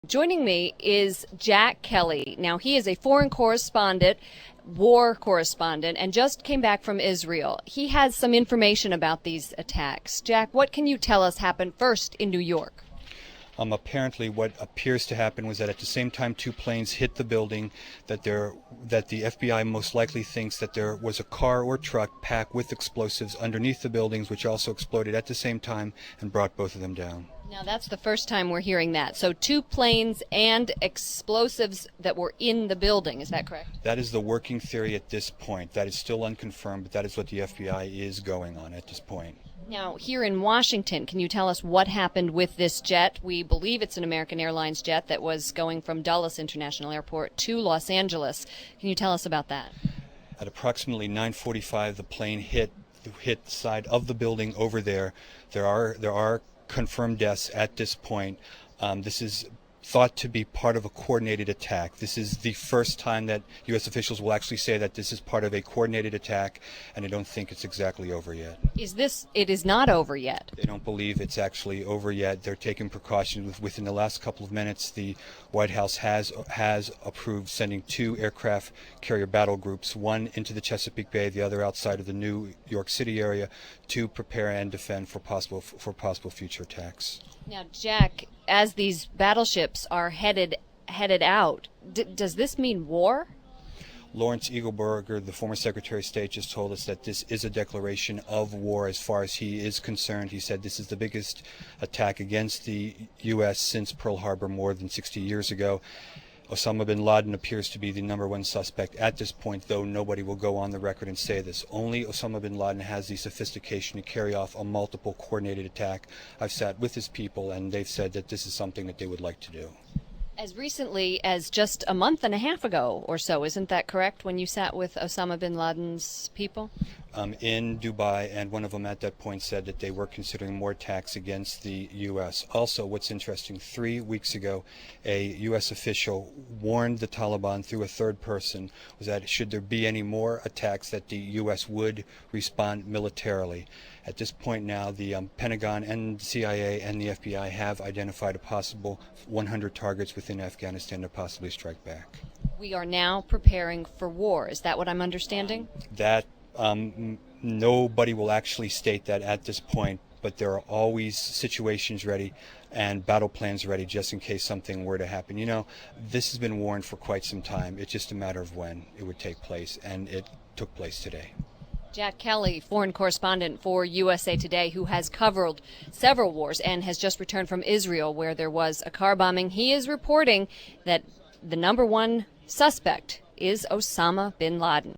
Joining me is Jack Kelly. Now, he is a foreign correspondent, war correspondent, and just came back from Israel. He has some information about these attacks. Jack, what can you tell us happened first in New York? Apparently what appears to happen was that at the same time two planes hit the building, that the FBI most likely thinks that there was a car or truck packed with explosives underneath the buildings, which also exploded at the same time and brought both of them down. Now, that's the first time we're hearing that. So two planes and explosives that were in the building. Is that correct? That is the working theory at this point. That is still unconfirmed, but that is what the FBI is going on at this point. Now, here in Washington, can you tell us what happened with this jet? We believe it's an American Airlines jet that was going from Dulles International Airport to Los Angeles. Can you tell us about that? At approximately 9:45, the plane hit the side of the building over there. There are confirmed deaths at this point. This is thought to be part of a coordinated attack. This is the first time that U.S. officials will actually say that this is part of a coordinated attack, and I don't think it's exactly over yet. It is not over yet? They don't believe it's actually over yet. They're taking precautions. Within the last couple of minutes, the White House has approved sending two aircraft carrier battle groups, one into the Chesapeake Bay, the other outside of the New York City area, to prepare and defend for possible future attacks. Now, Jack, as these battleships are headed out, does this mean war? Lawrence Eagleburger, the former Secretary of State, just told us that this is a declaration of war as far as he is concerned. He said this is the biggest attack against the U.S. since Pearl Harbor more than 60 years ago. Osama bin Laden appears to be the number one suspect at this point, though nobody will go on the record and say this. Only Osama bin Laden has the sophistication to carry off a multiple coordinated attack. I've sat with his people, and they've said that this is something that they would like to do. As recently as just a month and a half ago or so, isn't that correct, when you sat with Osama bin Laden's people? In Dubai, and one of them at that point said that they were considering more attacks against the U.S. Also, what's interesting, 3 weeks ago, a U.S. official warned the Taliban through a third person was that should there be any more attacks, that the U.S. would respond militarily. At this point now, the Pentagon and the CIA and the FBI have identified a possible 100 targets within Afghanistan to possibly strike back. We are now preparing for war. Is that what I'm understanding? That nobody will actually state that at this point, but there are always situations ready and battle plans ready just in case something were to happen. You know, this has been warned for quite some time. It's just a matter of when it would take place, and it took place today. Jack Kelly, foreign correspondent for USA Today, who has covered several wars and has just returned from Israel, where there was a car bombing. He is reporting that the number one suspect is Osama bin Laden.